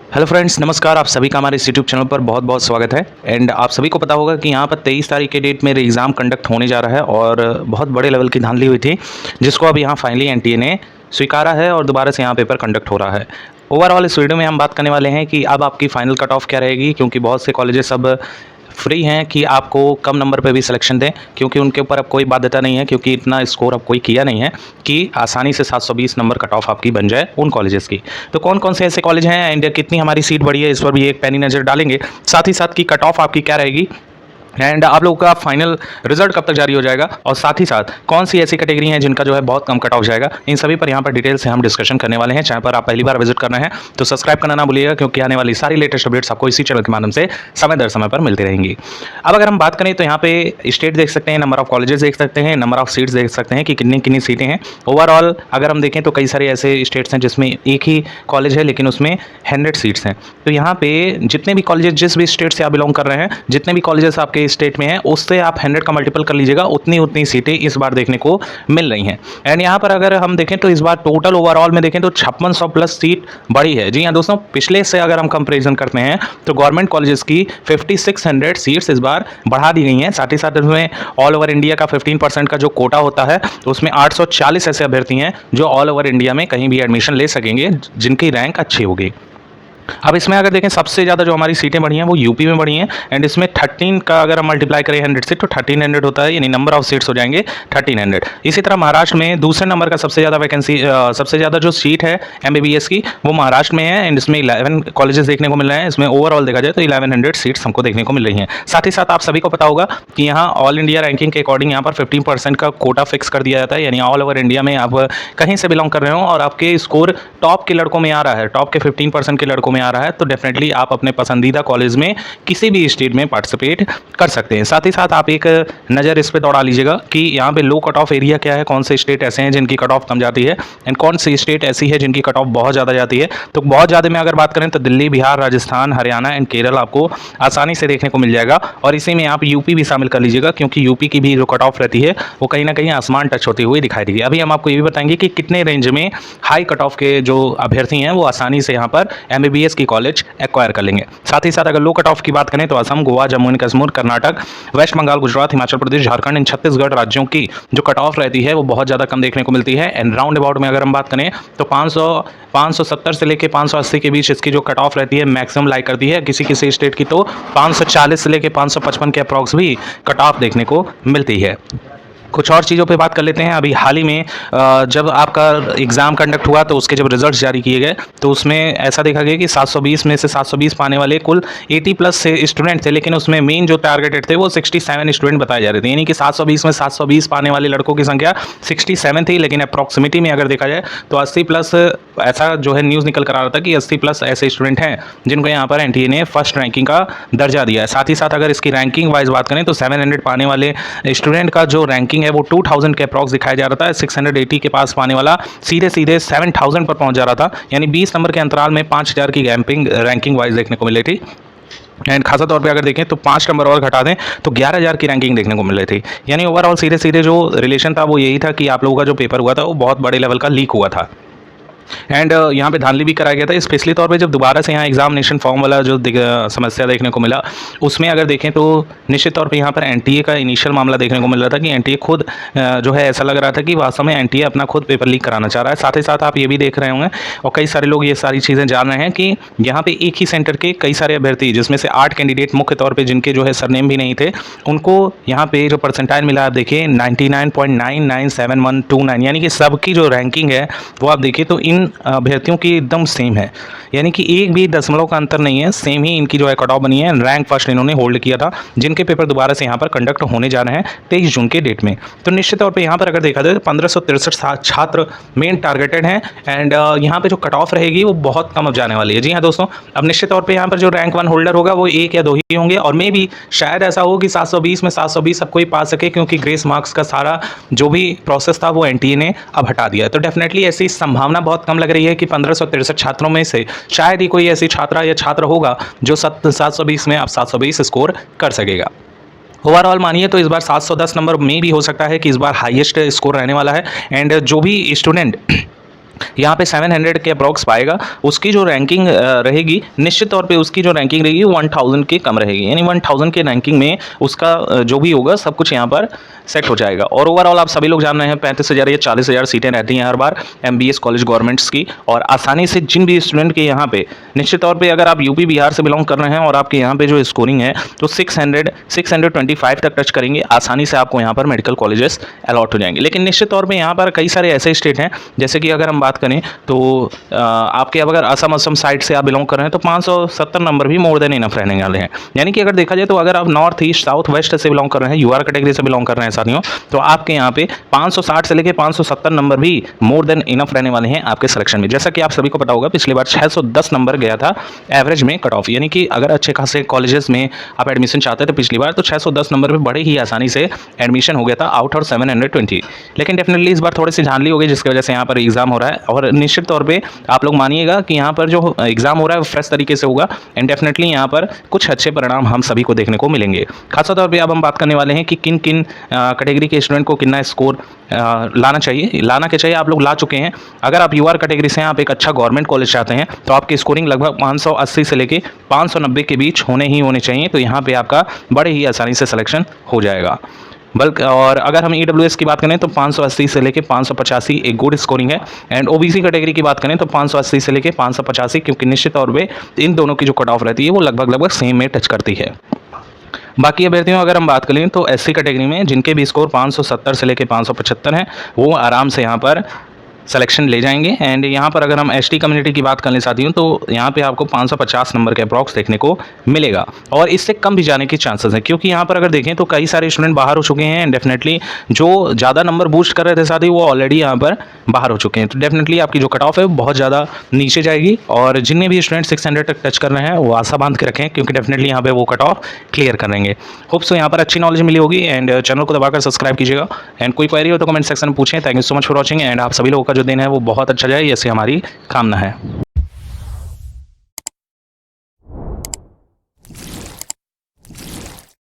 Hello friends, नमस्कार। आप सभी का हमारे इस यूट्यूब चैनल पर बहुत बहुत स्वागत है। एंड आप सभी को पता होगा कि यहाँ पर 23 तारीख के डेट में एग्ज़ाम कंडक्ट होने जा रहा है और बहुत बड़े लेवल की धांधली हुई थी, जिसको अब यहाँ फाइनली एनटीए ने स्वीकारा है और दोबारा से यहाँ पेपर कंडक्ट हो रहा है। ओवरऑल इस वीडियो में हम बात करने वाले हैं कि अब आपकी फाइनल कट ऑफ क्या रहेगी, क्योंकि बहुत से कॉलेजेस अब फ्री हैं कि आपको कम नंबर पे भी सिलेक्शन दें, क्योंकि उनके ऊपर अब कोई बाध्यता नहीं है, क्योंकि इतना स्कोर अब कोई किया नहीं है कि आसानी से 720 नंबर कट ऑफ आपकी बन जाए उन कॉलेजेस की। तो कौन कौन से ऐसे कॉलेज हैं एंड कितनी हमारी सीट बढ़ी है, इस पर भी एक पैनी नज़र डालेंगे। साथ ही साथ की कट ऑफ आपकी क्या रहेगी एंड आप लोगों का फाइनल रिजल्ट कब तक जारी हो जाएगा, और साथ ही साथ कौन सी ऐसी कैटेगरी हैं जिनका जो है बहुत कम कट ऑफ जाएगा, इन सभी पर यहाँ पर डिटेल से हम डिस्कशन करने वाले हैं। चैनल पर आप पहली बार विजिट कर रहे हैं तो सब्सक्राइब करना ना भूलिएगा, क्योंकि आने वाली सारी लेटेस्ट अपडेट्स आपको इसी चैनल के माध्यम से समय दर समय पर मिलती रहेंगी। अब अगर हम बात करें तो यहाँ पे स्टेट देख सकते हैं, नंबर ऑफ कॉलेजेस देख सकते हैं, नंबर ऑफ सीट्स देख सकते हैं कि कितनी कितनी सीटें हैं। ओवरऑल अगर हम देखें तो कई सारे ऐसे स्टेट्स हैं जिसमें एक ही कॉलेज है लेकिन उसमें 100 सीट्स हैं। तो यहाँ पे जितने भी कॉलेजेस जिस भी स्टेट से आप बिलोंग कर रहे हैं, जितने भी कॉलेजेस आपके स्टेट में हैं, उससे आप 100 का मल्टीपल कर लीजिएगा, उतनी उतनी सीटें इस बार देखने को मिल रही हैं। एंड यहाँ पर अगर हम देखें तो इस बार टोटल ओवरऑल में देखें तो 5600 प्लस सीट बढ़ी है। जी हाँ दोस्तों, पिछले से अगर हम कंपेरिजन करते हैं तो गवर्नमेंट कॉलेजेस की 5600 सीट्स इस बार बढ़ा दी गई हैं। साथ ही साथ इसमें ऑल ओवर इंडिया का 15% का जो कोटा होता है, उसमें 840 ऐसे अभ्यर्थी हैं जो ऑल ओवर इंडिया में कहीं भी एडमिशन ले सकेंगे जिनकी रैंक अच्छी होगी। अब इसमें अगर देखें सबसे ज़्यादा जो हमारी सीटें बढ़ी हैं वो यूपी में बढ़ी हैं। एंड इसमें 13 का अगर हम मल्टीप्लाई करें 100 से तो 1300 होता है, यानी नंबर ऑफ सीट्स हो जाएंगे 1300। इसी तरह महाराष्ट्र में दूसरे नंबर का सबसे ज़्यादा वैकेंसी सबसे ज़्यादा जो सीट है एमबीबीएस की वो महाराष्ट्र में है। एंड इसमें 11 कॉलेजेस देखने को मिल रहे हैं। इसमें ओवरऑल देखा जाए तो 1100 सीट्स हमको देखने को मिल रही हैं। साथ ही साथ आप सभी को पता होगा कि यहाँ ऑल इंडिया रैंकिंग के अकॉर्डिंग यहाँ पर 15% का कोटा फिक्स कर दिया जाता है, यानी ऑल ओवर इंडिया में आप कहीं से बिलोंग कर रहे हो और आपके स्कोर टॉप के लड़कों में आ रहा है, टॉप के 15% के लड़कों में आ रहा है, तो डेफिनेटली आप अपने पसंदीदा कॉलेज में किसी भी स्टेट में पार्टिसिपेट कर सकते हैं। साथ ही साथ आप एक नज़र इस पे दौड़ा लीजिएगा कि यहाँ पे लो कट ऑफ एरिया क्या है, कौन से स्टेट ऐसे हैं जिनकी कट ऑफ कम जाती है एंड कौन सी स्टेट ऐसी है जिनकी कट ऑफ बहुत ज़्यादा जाती है। तो बहुत ज़्यादा में अगर बात करें तो दिल्ली, बिहार, राजस्थान, हरियाणा एंड केरल आपको आसानी से देखने को मिल जाएगा, और इसी में आप यूपी भी शामिल कर लीजिएगा, क्योंकि यूपी की भी जो कट ऑफ रहती है वो कहीं ना कहीं आसमान टच होती हुई दिखाई देगी। अभी हम आपको ये भी बताएंगे कि कितने रेंज में हाई कट ऑफ के जो अभ्यर्थी हैं वो आसानी से यहाँ पर एमबीबीएस की कॉलेज एक्वायर कर लेंगे। साथ ही साथ अगर लो कट ऑफ की बात करें तो Assam, Goa, Jammu and Kashmir, Karnataka, West Bengal, Gujarat, Himachal Pradesh, Jharkhand and Chhattisgarh राज्यों की जो कट ऑफ रहती है वो बहुत ज़्यादा कम देखने को मिलती है। एंड राउंड अबाउट में अगर हम बात करें तो 570 से लेकर 580 के बीच इसकी जो कट ऑफ रहती है मैक्सिमम लाइक करती है। किसी किसी स्टेट की तो 540 से लेकर 555 के अप्रॉक्स भी कट ऑफ देखने को मिलती है। कुछ और चीज़ों पे बात कर लेते हैं। अभी हाल ही में जब आपका एग्ज़ाम कंडक्ट हुआ तो उसके जब रिजल्ट्स जारी किए गए तो उसमें ऐसा देखा गया कि 720 में से 720 पाने वाले कुल 80 प्लस से स्टूडेंट थे, लेकिन उसमें मेन जो टारगेटेड थे वो 67 स्टूडेंट बताए जा रहे थे, यानी कि 720 में 720 पाने वाले लड़कों की संख्या 67 थी। लेकिन अप्रॉक्सिमिटी में अगर देखा जाए तो 80 प्लस ऐसा जो है न्यूज़ निकल कर आ रहा था कि 80 प्लस ऐसे स्टूडेंट हैं जिनको यहाँ पर एनटीए ने फर्स्ट रैंकिंग का दर्जा दिया है। साथ ही साथ अगर इसकी रैंकिंग वाइज बात करें तो 700 पाने वाले स्टूडेंट का जो रैंकिंग है वो 2000 के अप्रॉक्स दिखाया जा रहा था। 680 के पास पाने वाला सीधे सीधे 7000 पर पहुंच जा रहा था, यानी 20 नंबर के अंतराल में 5000 की रैंकिंग वाइज देखने को मिल रही थी। एंड खासा तौर पे अगर देखें तो 5 नंबर और घटा दें तो 11000 की रैंकिंग देखने को मिल रही थी। यानी ओवरऑल सीधे सीधे जो रिलेशन था वो यही था कि आप लोगों का जो पेपर हुआ था वो बहुत बड़े लेवल का लीक हुआ था। एंड यहाँ पे धांधली भी कराया गया था। स्पेशली तौर पे जब दोबारा से यहाँ एग्जामिनेशन फॉर्म वाला जो समस्या देखने को मिला, उसमें अगर देखें तो निश्चित तौर पे यहाँ पर एनटीए का इनिशियल मामला देखने को मिल रहा था कि एनटीए खुद जो है ऐसा लग रहा था कि वास्तव में एनटीए अपना खुद पेपर लीक कराना चाह रहा है। साथ ही साथ आप ये भी देख रहे होंगे और कई सारे लोग ये सारी चीज़ें जान रहे हैं कि यहाँ पे एक ही सेंटर के कई सारे अभ्यर्थी, जिसमें से 8 कैंडिडेट मुख्य तौर पर जिनके जो है सरनेम भी नहीं थे, उनको यहाँ पे जो परसेंटाइल मिला आप देखिए 99.99712, यानी कि सबकी जो रैंकिंग है वो आप देखिए तो इन अभ्यर्थियों की एकदम सेम है, यानी कि एक भी दशमलव का अंतर नहीं है। सेम ही इनकी जो है कट ऑफ बनी है। रैंक फर्स्ट इन्होंने होल्ड किया था, जिनके पेपर दोबारा से यहाँ पर कंडक्ट होने जा रहे हैं 23 जून के डेट में। तो निश्चित तौर पे यहाँ पर अगर देखा जाए तो 1563 छात्र मेन टारगेटेड हैं। एंड यहाँ पे जो कट ऑफ रहेगी वो बहुत कम अब जाने वाली है। जी हाँ दोस्तों, अब निश्चित तौर पर यहाँ पर जो रैंक 1 होल्डर होगा वो 1 या 2 ही होंगे, और मे भी शायद ऐसा हो कि 720 में 720 सब कोई पा सके, क्योंकि ग्रेस मार्क्स का सारा जो भी प्रोसेस था वो एनटीए ने अब हटा दिया। तो डेफिनेटली ऐसी संभावना बहुत कम लग रही है कि 1563 छात्रों में से शायद ही कोई ऐसी छात्रा या छात्र होगा जो 720 में अब 720 स्कोर कर सकेगा। ओवरऑल मानिए तो इस बार 710 नंबर में भी हो सकता है कि इस बार हाईएस्ट स्कोर रहने वाला है। एंड जो भी स्टूडेंट यहाँ पे 700 के अप्रॉक्स पाएगा। उसकी जो रैंकिंग रहेगी, निश्चित तौर पे उसकी जो रैंकिंग रहेगी 1000 के कम रहेगी, यानी 1000 के रैंकिंग में उसका जो भी होगा सब कुछ यहाँ पर सेट हो जाएगा। और ओवरऑल आप सभी लोग जान रहे हैं 35,000 या 40,000 सीटें रहती हैं हर बार MBS कॉलेज गवर्नमेंट्स की। और आसानी से जिन भी स्टूडेंट के यहाँ पे, निश्चित तौर पे अगर आप यूपी बिहार से बिलोंग कर रहे हैं और आपके यहाँ पे जो स्कोरिंग है तो 625 तक टच करेंगे, आसानी से आपको यहाँ पर मेडिकल कॉलेजेस अलॉट हो जाएंगे। लेकिन निश्चित तौर पर यहाँ पर कई सारे ऐसे स्टेट हैं, जैसे कि अगर हम बात करें तो आपके अगर असम साइड से आप बिलोंग कर रहे हैं तो 570 नंबर भी मोर देन इनफ रहने वाले हैं। यानी कि अगर देखा जाए तो अगर आप नॉर्थ ईस्ट साउथ वेस्ट से बिलोंग कर रहे हैं, यूआर कैटेगरी से बिलोंग कर रहे हैं साथियों, तो आपके यहाँ पे 560 से लेकर 570 नंबर भी मोर देन इनफ रहने वाले हैं आपके सिलेक्शन में। जैसा कि आप सभी को पता होगा पिछली बार 610 नंबर गया था एवरेज में कट ऑफ, यानी कि अगर अच्छे खासे कॉलेजेस में आप एडमिशन चाहते थे पिछली बार तो 610 नंबर पे बड़े ही आसानी से एडमिशन हो गया था आउट ऑफ 720। लेकिन डेफिनेटली इस बार थोड़ी सी धांधली हो गई, जिसकी वजह से यहाँ पर एग्जाम हो रहा है। और निश्चित तौर पे आप लोग मानिएगा कि यहाँ पर जो एग्जाम हो रहा है वो फ्रेश तरीके से होगा एंड डेफिनेटली यहाँ पर कुछ अच्छे परिणाम हम सभी को देखने को मिलेंगे। खासा तौर पे अब हम बात करने वाले हैं कि किन किन कैटेगरी के स्टूडेंट को कितना स्कोर लाना चाहिए, लाना क्या चाहिए, आप लोग ला चुके हैं। अगर आप यूआर कैटेगरी से आप एक अच्छा गवर्नमेंट कॉलेज चाहते हैं तो आपकी स्कोरिंग लगभग 580 से लेके 590 के बीच होने चाहिए, तो यहाँ पे आपका बड़े ही आसानी से सिलेक्शन हो जाएगा। बल्कि और अगर हम EWS की बात करें तो 580 से लेके 585 एक गुड स्कोरिंग है एंड OBC कैटेगरी की बात करें तो 580 से लेके 585, क्योंकि निश्चित तौर पे इन दोनों की जो कट ऑफ रहती है वो लगभग सेम में टच करती है। बाकी अभ्यर्थियों अगर हम बात करें तो SC कैटेगरी में जिनके भी स्कोर 570 से लेके 575 हैं वो आराम से यहाँ पर सिलेक्शन ले जाएंगे। एंड यहाँ पर अगर हम ST कम्युनिटी की बात कर लें साथियों तो यहाँ पे आपको 550 नंबर के अप्रॉक्स देखने को मिलेगा और इससे कम भी जाने की चांसेस है, क्योंकि यहाँ पर अगर देखें तो कई सारे स्टूडेंट बाहर हो चुके हैं एंड डेफिनेटली जो ज़्यादा नंबर बूस्ट कर रहे थे साथी वो ऑलरेडी यहाँ पर बाहर हो चुके हैं। तो डेफिनेटली आपकी जो कट ऑफ है वो बहुत ज़्यादा नीचे जाएगी और जितने भी स्टूडेंट 600 तक टच कर रहे हैं वो आशा बांध के रखें, क्योंकि डेफिनेटली यहाँ पे वो कट ऑफ क्लियर करेंगे। होप सो यहाँ पर अच्छी नॉलेज मिली होगी एंड चैनल को दबाकर सब्सक्राइब कीजिएगा एंड कोई क्वेरी हो तो कमेंट सेक्शन में पूछें। Thank you so much for watching and आप सभी लोगों का जो दिन है वो बहुत अच्छा जाए, ऐसे हमारी कामना है।